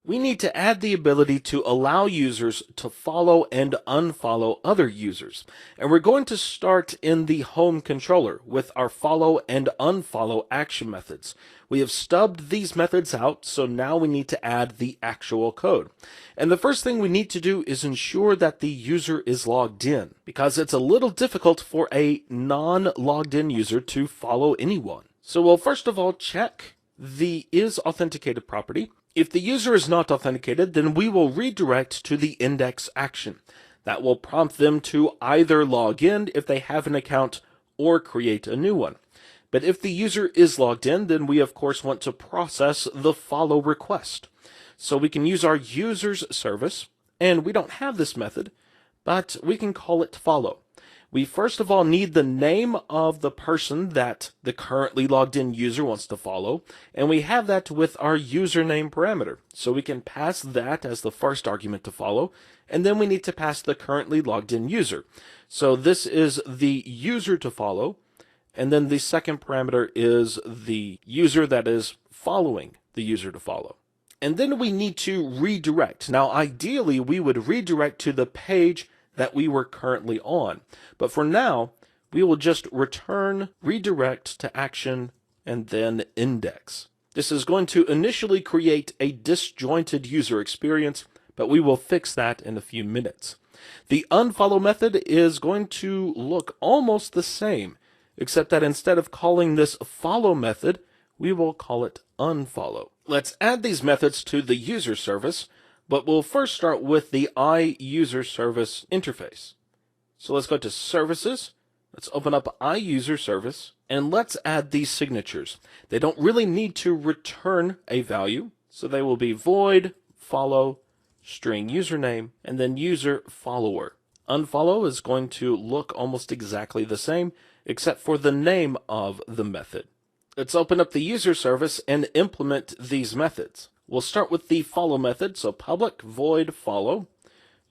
we need to add the ability to allow users to follow and unfollow other users. And we're going to start in the home controller with our follow and unfollow action methods. We have stubbed these methods out, so now we need to add the actual code. And the first thing we need to do is ensure that the user is logged in, because it's a little difficult for a non-logged in user to follow anyone. So we'll first of all check the isAuthenticated property. If the user is not authenticated, then we will redirect to the index action. That will prompt them to either log in if they have an account or create a new one. But if the user is logged in, then we of course want to process the follow request. So we can use our users service, and we don't have this method, but we can call it follow. We first of all need the name of the person that the currently logged in user wants to follow, and we have that with our username parameter. So we can pass that as the first argument to follow, and then we need to pass the currently logged in user. So this is the user to follow, and then the second parameter is the user that is following the user to follow. And then we need to redirect. Now ideally we would redirect to the page that we were currently on. But for now, we will just return redirect to action and then index. This is going to initially create a disjointed user experience, but we will fix that in a few minutes. The unfollow method is going to look almost the same, except that instead of calling this follow method, we will call it unfollow. Let's add these methods to the user service, but we'll first start with the iUserService interface. So let's go to Services, let's open up iUserService, and let's add these signatures. They don't really need to return a value, so they will be void, follow, string username, and then user follower. Unfollow is going to look almost exactly the same, except for the name of the method. Let's open up the user service and implement these methods. We'll start with the follow method, so public void follow,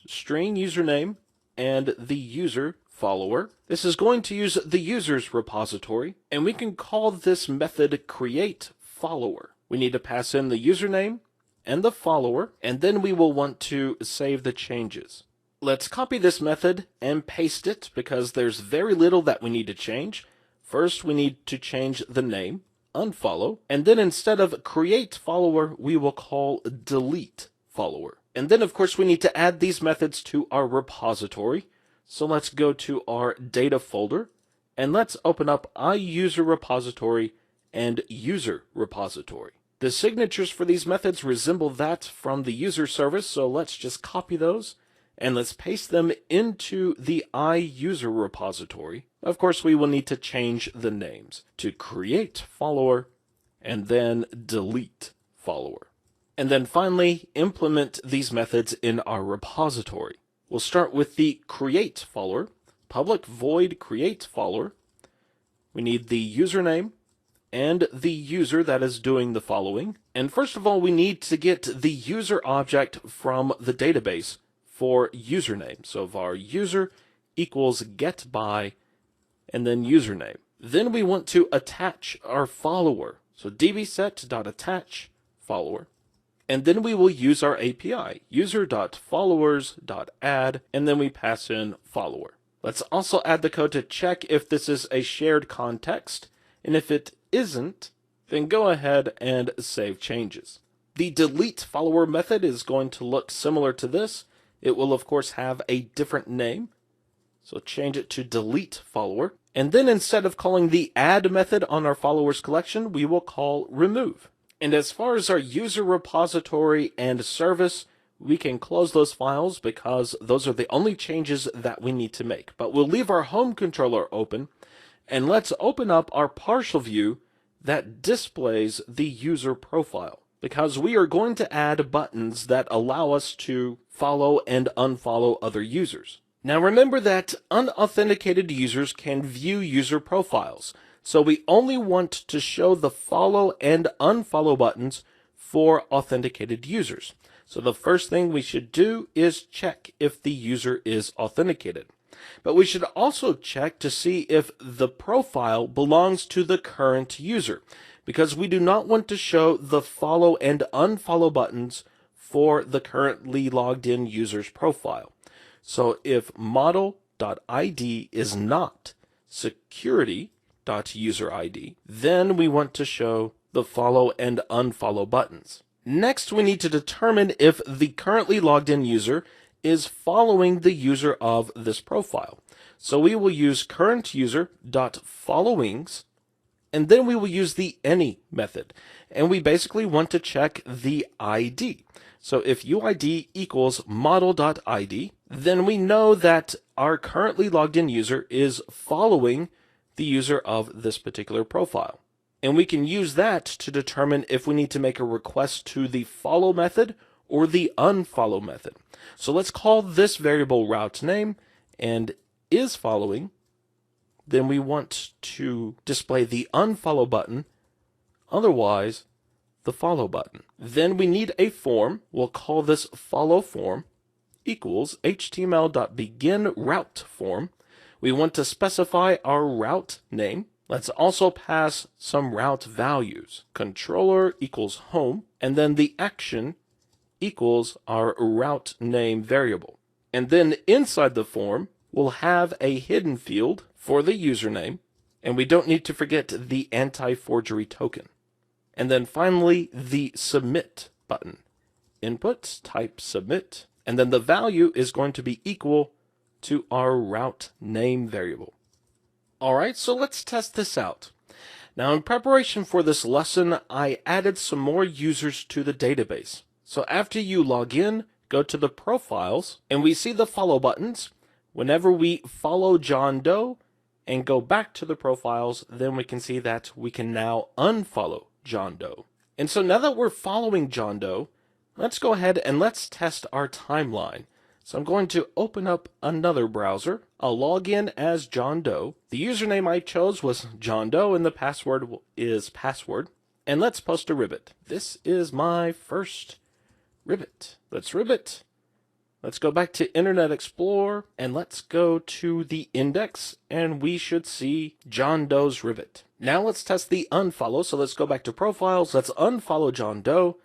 string username, and the user follower. This is going to use the user's repository, and we can call this method create follower. We need to pass in the username and the follower, and then we will want to save the changes. Let's copy this method and paste it because there's very little that we need to change. First, we need to change the name, unfollow, and then instead of create follower, we will call delete follower. And then of course we need to add these methods to our repository. So let's go to our data folder and let's open up iUser repository and user repository. The signatures for these methods resemble that from the user service, so let's just copy those and let's paste them into the iUser repository. Of course, we will need to change the names to create follower and then delete follower. And then finally, implement these methods in our repository. We'll start with the create follower, public void create follower. We need the username and the user that is doing the following. And first of all, we need to get the user object from the database for username. So var user equals get by and then username. Then we want to attach our follower. So dbset.attach follower. And then we will use our API, user.followers.add, and then we pass in follower. Let's also add the code to check if this is a shared context, and if it isn't, then go ahead and save changes. The delete follower method is going to look similar to this. It will of course have a different name, so change it to delete follower. And then instead of calling the add method on our followers collection, we will call remove. And as far as our user repository and service, we can close those files because those are the only changes that we need to make. But we'll leave our home controller open, and let's open up our partial view that displays the user profile, because we are going to add buttons that allow us to follow and unfollow other users. Now remember that unauthenticated users can view user profiles, so we only want to show the follow and unfollow buttons for authenticated users. So the first thing we should do is check if the user is authenticated. But we should also check to see if the profile belongs to the current user, because we do not want to show the follow and unfollow buttons for the currently logged in user's profile. So if model.id is not security.userID, then we want to show the follow and unfollow buttons. Next, we need to determine if the currently logged in user is following the user of this profile. So we will use current user.followings, and then we will use the any method. And we basically want to check the ID. So if UID equals model.id, then we know that our currently logged in user is following the user of this particular profile. And we can use that to determine if we need to make a request to the follow method or the unfollow method. So let's call this variable route name, and is following. Then we want to display the unfollow button, otherwise the follow button. Then we need a form. We'll call this follow form equals html.begin route form. We want to specify our route name. Let's also pass some route values. Controller equals home, and then the action equals our route name variable. And then inside the form, we'll have a hidden field for the username, and we don't need to forget the anti-forgery token. And then finally, the submit button. Input, type submit, and then the value is going to be equal to our route name variable. Alright, so let's test this out. Now, in preparation for this lesson, I added some more users to the database. So after you log in, go to the profiles, and we see the follow buttons. Whenever we follow John Doe and go back to the profiles, then we can see that we can now unfollow John Doe. And so now that we're following John Doe, let's go ahead and let's test our timeline. So I'm going to open up another browser. I'll log in as John Doe. The username I chose was John Doe, and the password is password. And let's post a ribbit. This is my first ribbit. Let's ribbit. Let's go back to Internet Explorer, and let's go to the index, and we should see John Doe's ribbit. Now let's test the unfollow. So let's go back to profiles. Let's unfollow John Doe.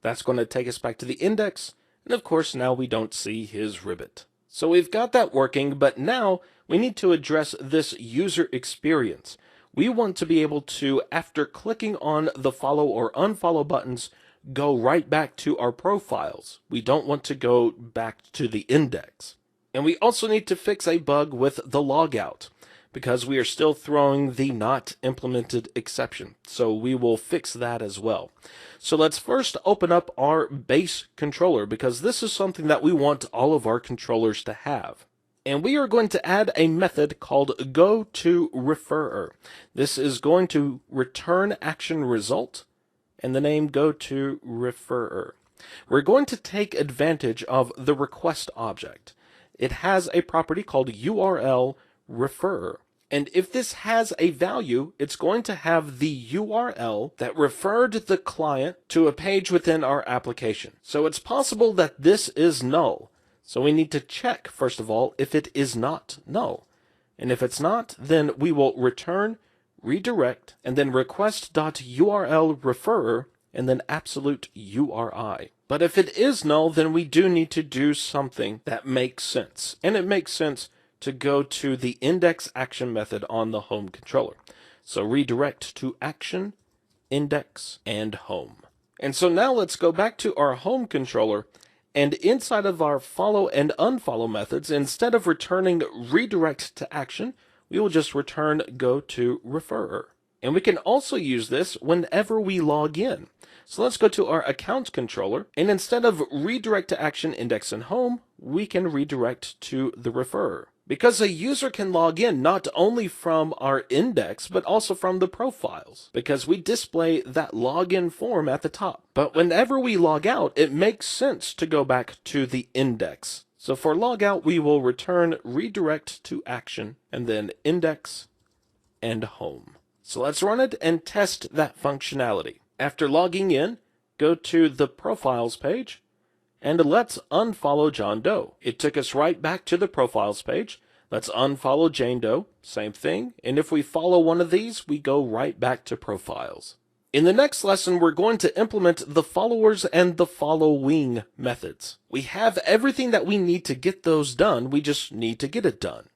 That's going to take us back to the index. And of course, now we don't see his ribbit. So we've got that working, but now we need to address this user experience. We want to be able to, after clicking on the follow or unfollow buttons, go right back to our profiles. We don't want to go back to the index. And we also need to fix a bug with the logout, because we are still throwing the not implemented exception. So we will fix that as well. So let's first open up our base controller, because this is something that we want all of our controllers to have. And we are going to add a method called goToReferrer. This is going to return action result and the name goToReferrer. We're going to take advantage of the request object. It has a property called URL referrer. And if this has a value, it's going to have the URL that referred the client to a page within our application. So it's possible that this is null. So we need to check, first of all, if it is not null. And if it's not, then we will return, redirect, and then request.URL referrer, and then absolute URI. But if it is null, then we do need to do something that makes sense. And it makes sense to go to the index action method on the home controller. So redirect to action, index, and home. And so now let's go back to our home controller, and inside of our follow and unfollow methods, instead of returning redirect to action, we will just return goToReferrer. And we can also use this whenever we log in. So let's go to our account controller, and instead of redirect to action, index, and home, we can redirect to the referrer. Because a user can log in not only from our index, but also from the profiles, because we display that login form at the top. But whenever we log out, it makes sense to go back to the index. So for logout, we will return redirect to action, and then index and home. So let's run it and test that functionality. After logging in, go to the profiles page, and let's unfollow John Doe. It took us right back to the profiles page. Let's unfollow Jane Doe, same thing. And if we follow one of these, we go right back to profiles. In the next lesson, we're going to implement the followers and the following methods. We have everything that we need to get those done. We just need to get it done.